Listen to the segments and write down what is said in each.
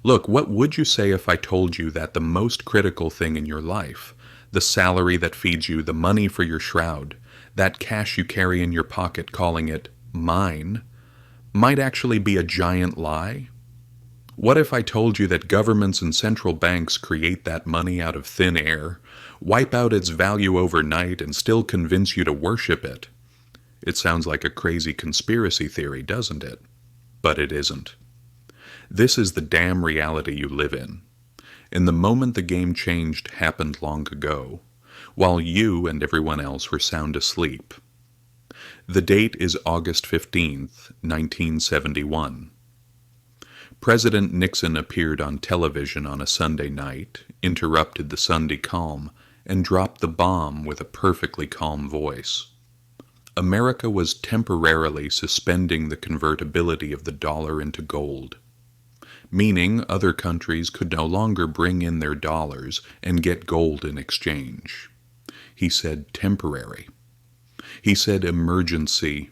Look, what would you say if I told you that the most critical thing in your life, the salary that feeds you, the money for your shroud, that cash you carry in your pocket calling it mine, might actually be a giant lie? What if I told you that governments and central banks create that money out of thin air, wipe out its value overnight, and still convince you to worship it? It sounds like a crazy conspiracy theory, doesn't it? But it isn't. This is the damn reality you live in. And the moment the game changed happened long ago, while you and everyone else were sound asleep. The date is August 15th, 1971. President Nixon appeared on television on a Sunday night, interrupted the Sunday calm, and dropped the bomb with a perfectly calm voice. America was temporarily suspending the convertibility of the dollar into gold, meaning other countries could no longer bring in their dollars and get gold in exchange. He said temporary. He said emergency.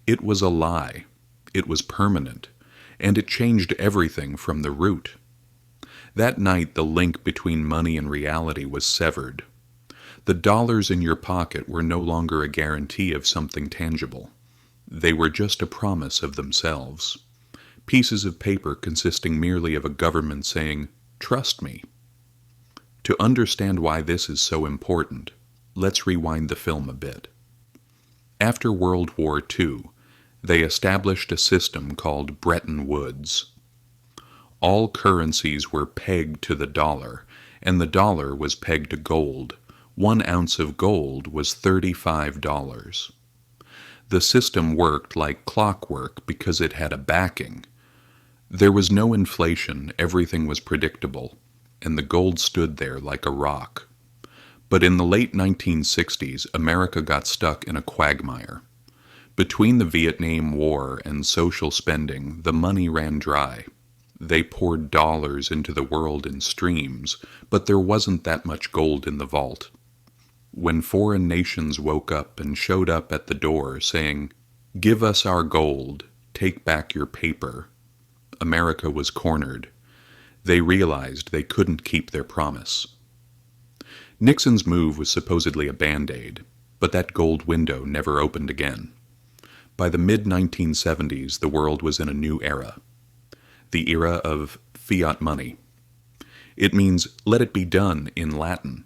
It was a lie. It was permanent, and it changed everything from the root. That night, the link between money and reality was severed. The dollars in your pocket were no longer a guarantee of something tangible. They were just a promise of themselves. Pieces of paper consisting merely of a government saying, "Trust me." To understand why this is so important, let's rewind the film a bit. After World War II, they established a system called Bretton Woods. All currencies were pegged to the dollar, and the dollar was pegged to gold. 1 ounce of gold was $35. The system worked like clockwork because it had a backing. There was no inflation, everything was predictable, and the gold stood there like a rock. But in the late 1960s, America got stuck in a quagmire. Between the Vietnam War and social spending, the money ran dry. They poured dollars into the world in streams, but there wasn't that much gold in the vault. When foreign nations woke up and showed up at the door saying, "Give us our gold, take back your paper," America was cornered. They realized they couldn't keep their promise. Nixon's move was supposedly a band-aid, but that gold window never opened again. By the mid-1970s, the world was in a new era. The era of fiat money. It means "let it be done" in Latin.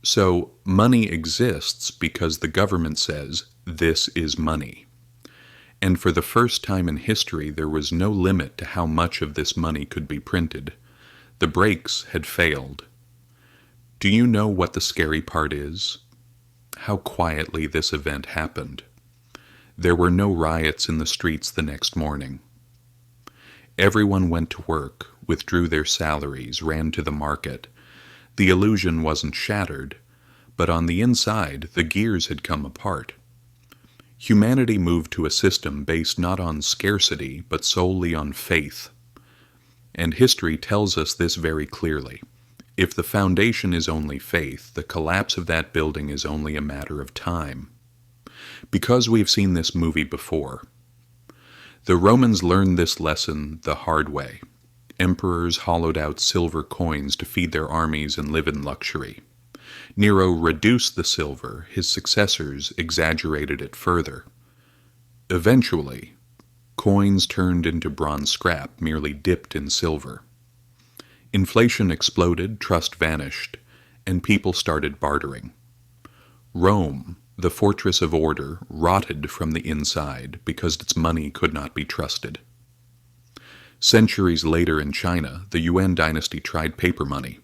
So, money exists because the government says, "this is money." And for the first time in history, there was no limit to how much of this money could be printed. The brakes had failed. Do you know what the scary part is? How quietly this event happened. There were no riots in the streets the next morning. Everyone went to work, withdrew their salaries, ran to the market. The illusion wasn't shattered, but on the inside, the gears had come apart. Humanity moved to a system based not on scarcity, but solely on faith. And history tells us this very clearly. If the foundation is only faith, the collapse of that building is only a matter of time. Because we've seen this movie before. The Romans learned this lesson the hard way. Emperors hollowed out silver coins to feed their armies and live in luxury. Nero reduced the silver, his successors exaggerated it further. Eventually, coins turned into bronze scrap, merely dipped in silver. Inflation exploded, trust vanished, and people started bartering. Rome, the fortress of order, rotted from the inside because its money could not be trusted. Centuries later in China, the Yuan dynasty tried paper money.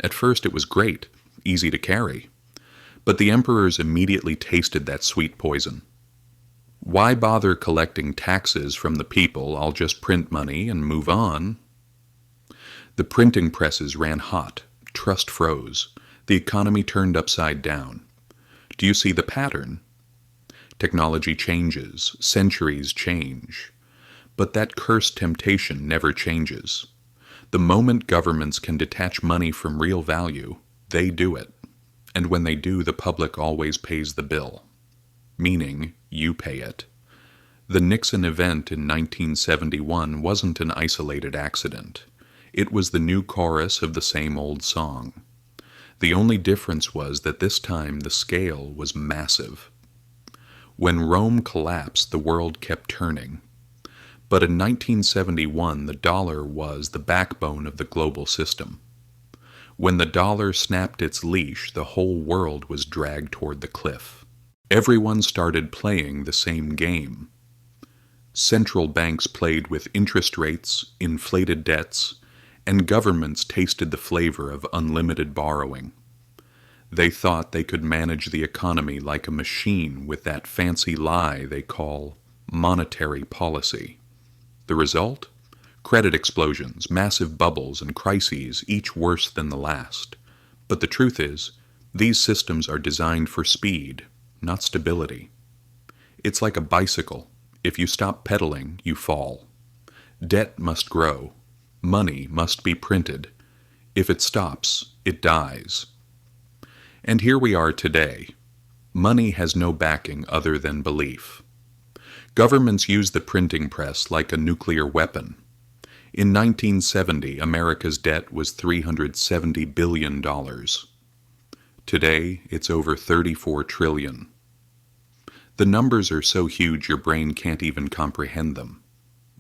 At first it was great, easy to carry, but the emperors immediately tasted that sweet poison. Why bother collecting taxes from the people? I'll just print money and move on. The printing presses ran hot, trust froze, the economy turned upside down. Do you see the pattern? Technology changes, centuries change. But that cursed temptation never changes. The moment governments can detach money from real value, they do it. And when they do, the public always pays the bill. Meaning, you pay it. The Nixon event in 1971 wasn't an isolated accident. It was the new chorus of the same old song. The only difference was that this time the scale was massive. When Rome collapsed, the world kept turning. But in 1971, the dollar was the backbone of the global system. When the dollar snapped its leash, the whole world was dragged toward the cliff. Everyone started playing the same game. Central banks played with interest rates, inflated debts, and governments tasted the flavor of unlimited borrowing. They thought they could manage the economy like a machine with that fancy lie they call monetary policy. The result? Credit explosions, massive bubbles, and crises, each worse than the last. But the truth is, these systems are designed for speed, not stability. It's like a bicycle. If you stop pedaling, you fall. Debt must grow. Money must be printed. If it stops, it dies. And here we are today. Money has no backing other than belief. Governments use the printing press like a nuclear weapon. In 1970, America's debt was $370 billion. Today, it's over $34 trillion. The numbers are so huge your brain can't even comprehend them.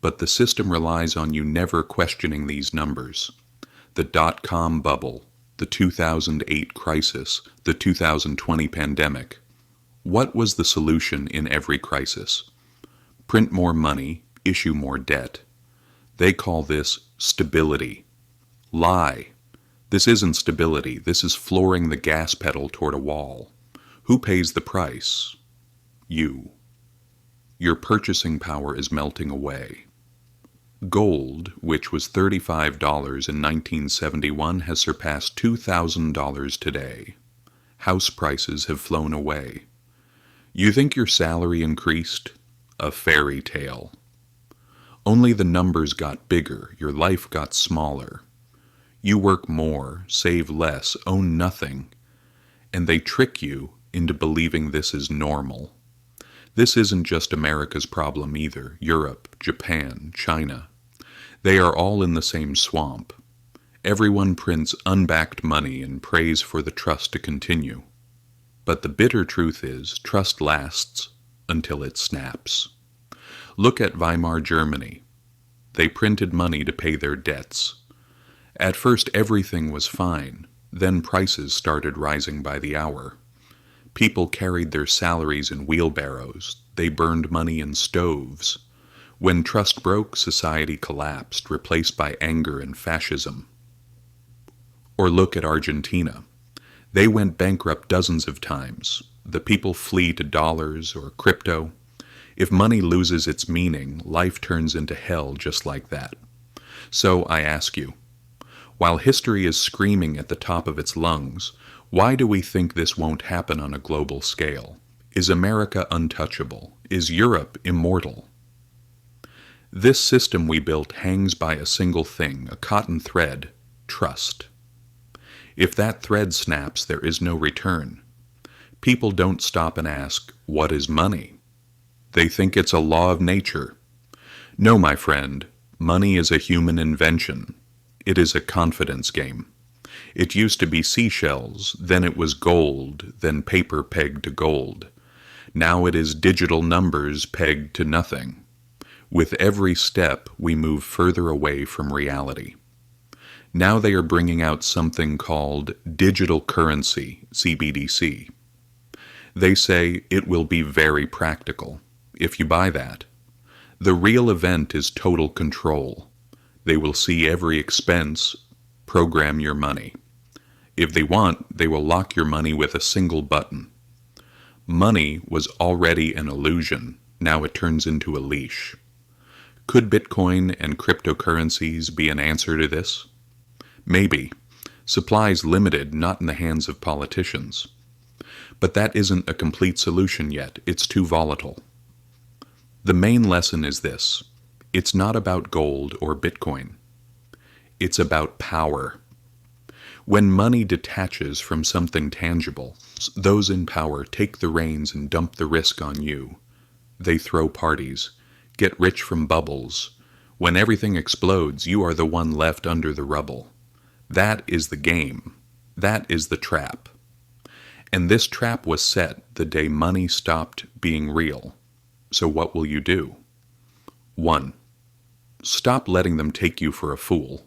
But the system relies on you never questioning these numbers. The dot-com bubble, the 2008 crisis, the 2020 pandemic. What was the solution in every crisis? Print more money, issue more debt. They call this stability. Lie. This isn't stability. This is flooring the gas pedal toward a wall. Who pays the price? You. Your purchasing power is melting away. Gold, which was $35 in 1971, has surpassed $2,000 today. House prices have flown away. You think your salary increased? A fairy tale. Only the numbers got bigger, your life got smaller. You work more, save less, own nothing, and they trick you into believing this is normal. This isn't just America's problem either. Europe, Japan, China. They are all in the same swamp. Everyone prints unbacked money and prays for the trust to continue. But the bitter truth is, trust lasts until it snaps. Look at Weimar Germany. They printed money to pay their debts. At first everything was fine. Then prices started rising by the hour. People carried their salaries in wheelbarrows. They burned money in stoves. When trust broke, society collapsed, replaced by anger and fascism. Or look at Argentina. They went bankrupt dozens of times. The people flee to dollars or crypto. If money loses its meaning, life turns into hell just like that. So I ask you, while history is screaming at the top of its lungs, why do we think this won't happen on a global scale? Is America untouchable? Is Europe immortal? This system we built hangs by a single thing, a cotton thread, trust. If that thread snaps, there is no return. People don't stop and ask, what is money? They think it's a law of nature. No, my friend, money is a human invention. It is a confidence game. It used to be seashells, then it was gold, then paper pegged to gold. Now it is digital numbers pegged to nothing. With every step, we move further away from reality. Now they are bringing out something called digital currency, CBDC. They say it will be very practical. If you buy that, the real event is total control. They will see every expense, program your money. If they want, they will lock your money with a single button. Money was already an illusion. Now it turns into a leash. Could Bitcoin and cryptocurrencies be an answer to this? Maybe. Supply's limited, not in the hands of politicians. But that isn't a complete solution yet. It's too volatile. The main lesson is this. It's not about gold or Bitcoin. It's about power. When money detaches from something tangible, those in power take the reins and dump the risk on you. They throw parties. Get rich from bubbles. When everything explodes, you are the one left under the rubble. That is the game. That is the trap. And this trap was set the day money stopped being real. So what will you do? 1. Stop letting them take you for a fool.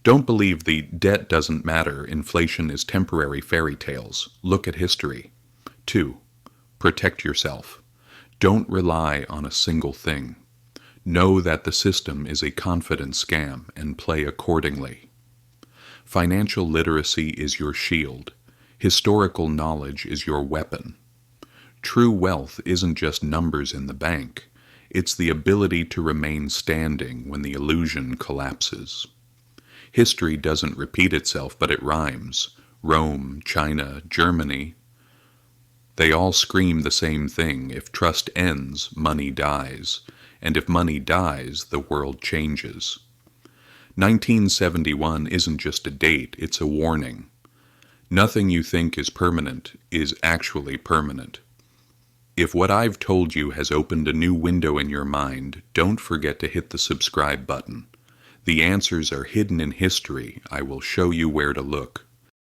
Don't believe the debt doesn't matter, inflation is temporary fairy tales. Look at history. 2. Protect yourself. Don't rely on a single thing. Know that the system is a confidence scam and play accordingly. Financial literacy is your shield. Historical knowledge is your weapon. True wealth isn't just numbers in the bank. It's the ability to remain standing when the illusion collapses. History doesn't repeat itself, but it rhymes. Rome, China, Germany. They all scream the same thing. If trust ends, money dies. And if money dies, the world changes. 1971 isn't just a date, it's a warning. Nothing you think is permanent is actually permanent. If what I've told you has opened a new window in your mind, don't forget to hit the subscribe button. The answers are hidden in history. I will show you where to look.